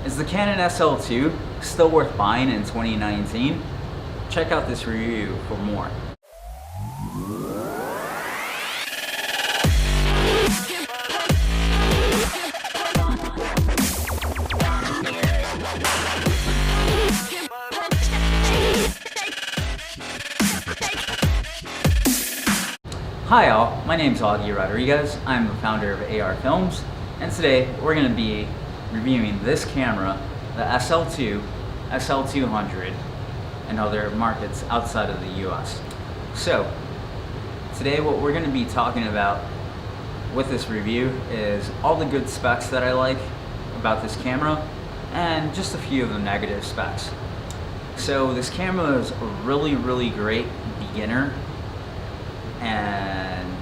Is the Canon SL2 still worth buying in 2019? Check out this review for more. Hi all, my name is Augie Rodriguez. I'm the founder of AR Films, and today we're going to be reviewing this camera, the SL2, SL200, and other markets outside of the US. So, today what we're going to be talking about with this review is all the good specs that I like about this camera, and just a few of the negative specs. So this camera is a really great beginner and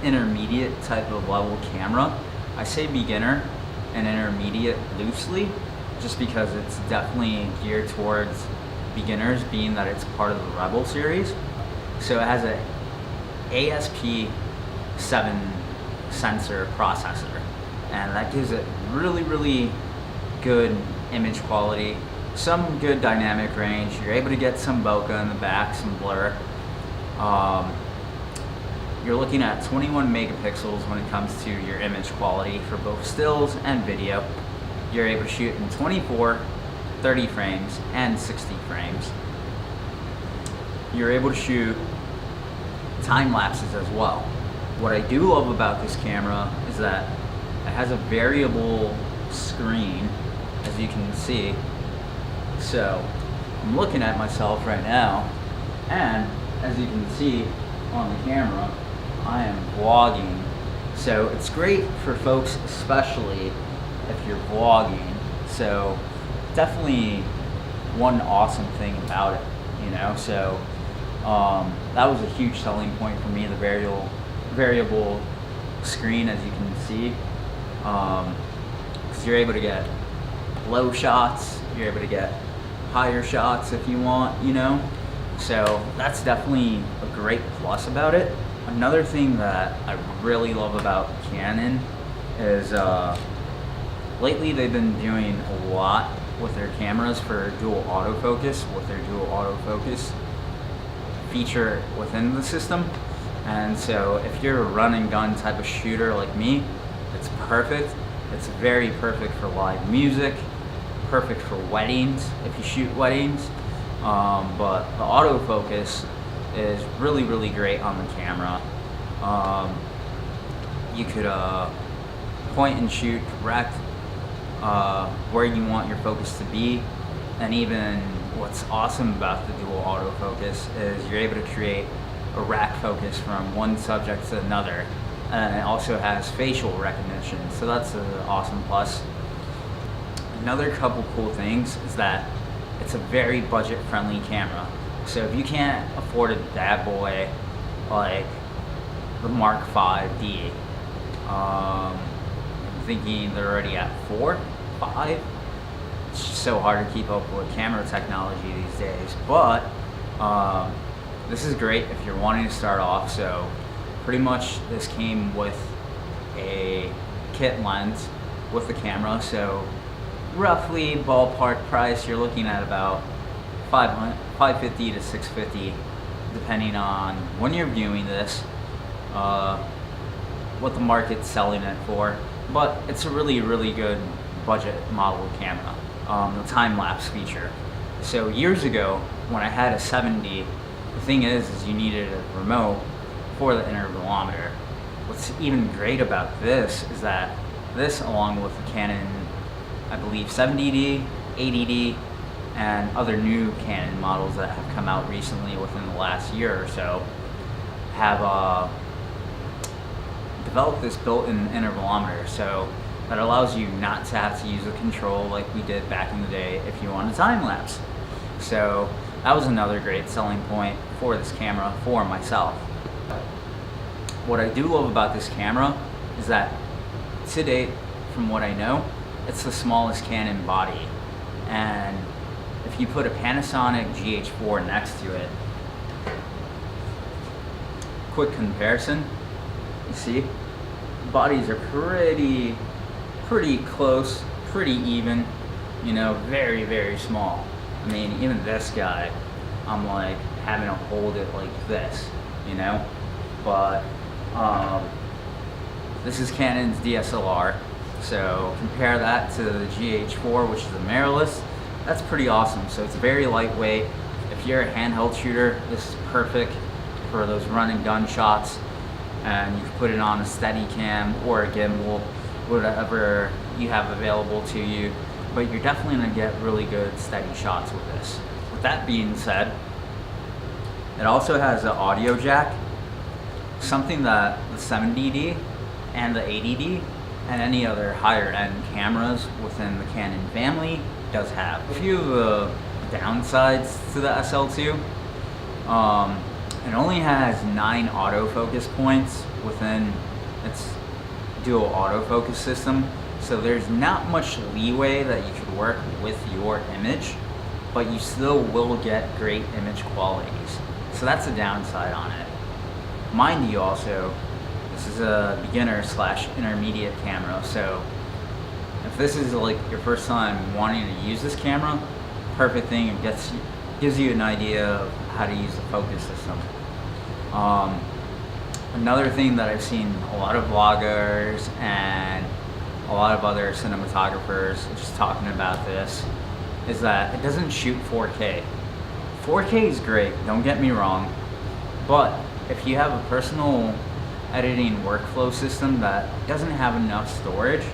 intermediate type of level camera. I say beginner and intermediate loosely just because it's definitely geared towards beginners, being that it's part of the Rebel series. So it has a ASP7 sensor processor, and that gives it really good image quality, some good dynamic range. You're able to get some bokeh in the back, some blur. You're looking at 21 megapixels when it comes to your image quality for both stills and video. You're able to shoot in 24, 30 frames, and 60 frames. You're able to shoot time lapses as well. What I do love about this camera is that it has a variable screen, as you can see. So I'm looking at myself right now, and as you can see on the camera, I am vlogging. So it's great for folks, especially if you're vlogging. So definitely one awesome thing about it, you know. So that was a huge selling point for me, the variable screen, as you can see, because you're able to get low shots, you're able to get higher shots if you want, you know. So that's definitely a great plus about it. Another thing that I really love about Canon is lately they've been doing a lot with their cameras for dual autofocus, with their dual autofocus feature within the system. And so if you're a run and gun type of shooter like me, it's perfect. It's very perfect for live music, perfect for weddings if you shoot weddings. But the autofocus is really great on the camera. You could point and shoot direct where you want your focus to be, and even what's awesome about the dual autofocus is you're able to create a rack focus from one subject to another, and it also has facial recognition, so that's an awesome plus. Another couple cool things is that it's a very budget-friendly camera. So if you can't afford a bad boy like the Mark 5D, I'm thinking they're already at 4, 5. It's just so hard to keep up with camera technology these days. But this is great if you're wanting to start off. So pretty much this came with a kit lens with the camera. So roughly ballpark price, you're looking at about $550 to $650, depending on when you're viewing this, what the market's selling it for. But it's a really good budget model camera. The time-lapse feature. So years ago, when I had a 7D, the thing is you needed a remote for the intervalometer. What's even great about this is that this, along with the Canon, I believe 70D, 80D, and other new Canon models that have come out recently within the last year or so, have developed this built-in intervalometer, so that allows you not to have to use a control like we did back in the day if you want a time lapse. So that was another great selling point for this camera for myself. What I do love about this camera is that to date, from what I know, it's the smallest Canon body, and if you put a Panasonic GH4 next to it, quick comparison, you see, bodies are pretty close, pretty even. you know, very, very small. I mean, even this guy, I'm like having to hold it like this, you know? But this is Canon's DSLR. So compare that to the GH4, which is a mirrorless. That's pretty awesome. So it's very lightweight. If you're a handheld shooter, this is perfect for those run and gun shots. And you can put it on a Steadicam or a gimbal, whatever you have available to you. But you're definitely gonna get really good steady shots with this. With that being said, it also has an audio jack, something that the 70D and the 80D and any other higher end cameras within the Canon family does have. A few of the downsides to the SL2, it only has 9 autofocus points within its dual autofocus system. So there's not much leeway that you could work with your image, but you still will get great image qualities. So that's a downside on it. Mind you also, this is a beginner / intermediate camera, so if this is like your first time wanting to use this camera, perfect thing. It gives you an idea of how to use the focus system. Another thing that I've seen a lot of vloggers and a lot of other cinematographers just talking about this is that it doesn't shoot 4K. 4K is great, don't get me wrong, but if you have a personal editing workflow system that doesn't have enough storage,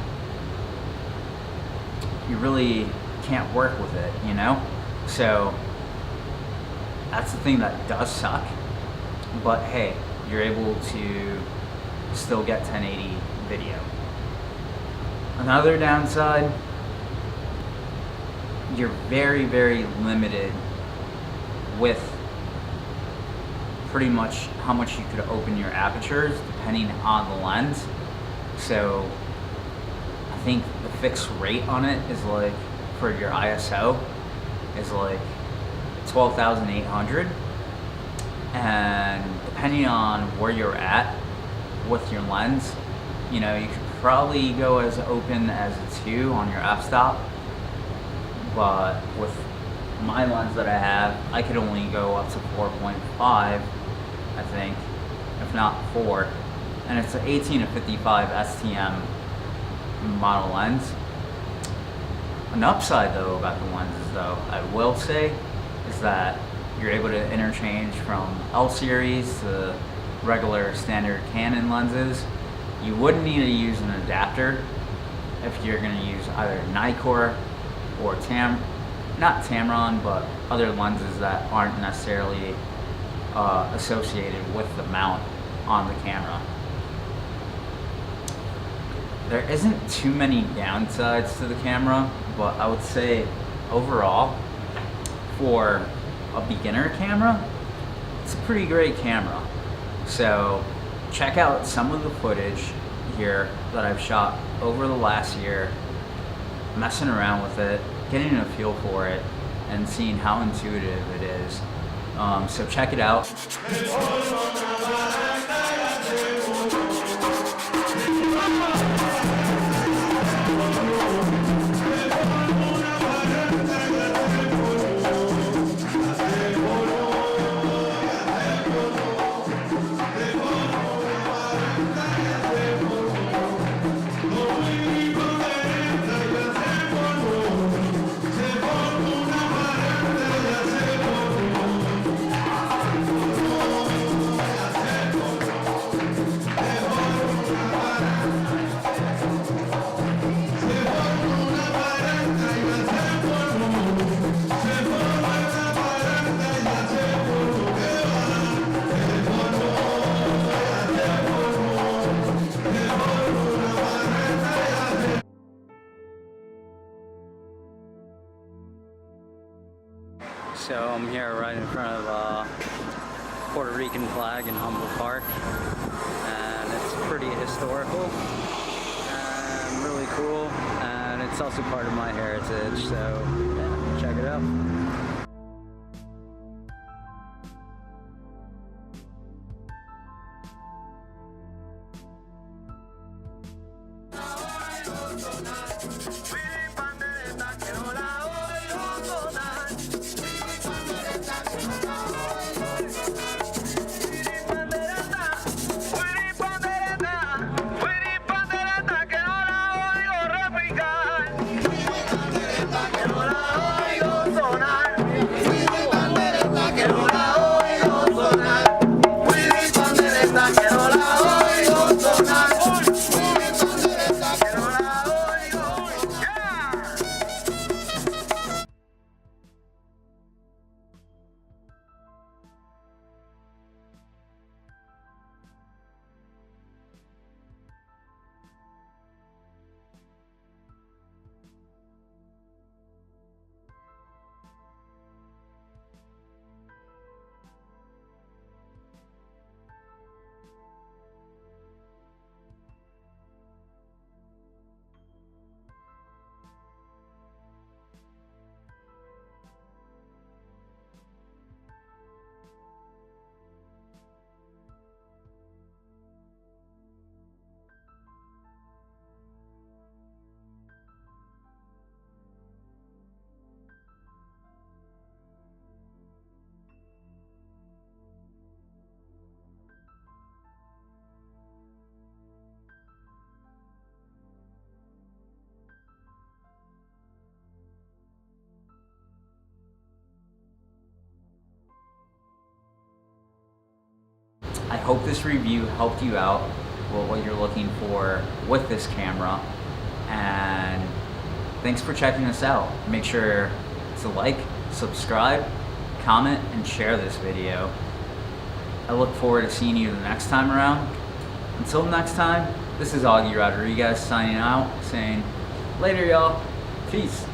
you really can't work with it, you know? So that's the thing that does suck, but hey, you're able to still get 1080 video. Another downside, you're very, very limited with pretty much how much you could open your apertures depending on the lens. So I think the fixed rate on it is like, for your ISO, is like 12,800. And depending on where you're at with your lens, you know, you could probably go as open as a 2 on your f-stop, but with my lens that I have, I could only go up to 4.5, I think, if not 4, and it's an 18-55 STM model lens. An upside though about the lenses though, I will say, is that you're able to interchange from L series to regular standard Canon lenses. You wouldn't need to use an adapter if you're going to use either Nikkor or not Tamron, but other lenses that aren't necessarily associated with the mount on the camera. There isn't too many downsides to the camera, but I would say overall, for a beginner camera, it's a pretty great camera. So check out some of the footage here that I've shot over the last year, messing around with it, getting a feel for it, and seeing how intuitive it is. So check it out. So I'm here right in front of a Puerto Rican flag in Humboldt Park, and it's pretty historical and really cool, and it's also part of my heritage, so yeah, check it out. I hope this review helped you out with what you're looking for with this camera, and thanks for checking us out. Make sure to like, subscribe, comment, and share this video. I look forward to seeing you the next time around. Until next time, this is Augie Rodriguez signing out, saying later y'all. Peace.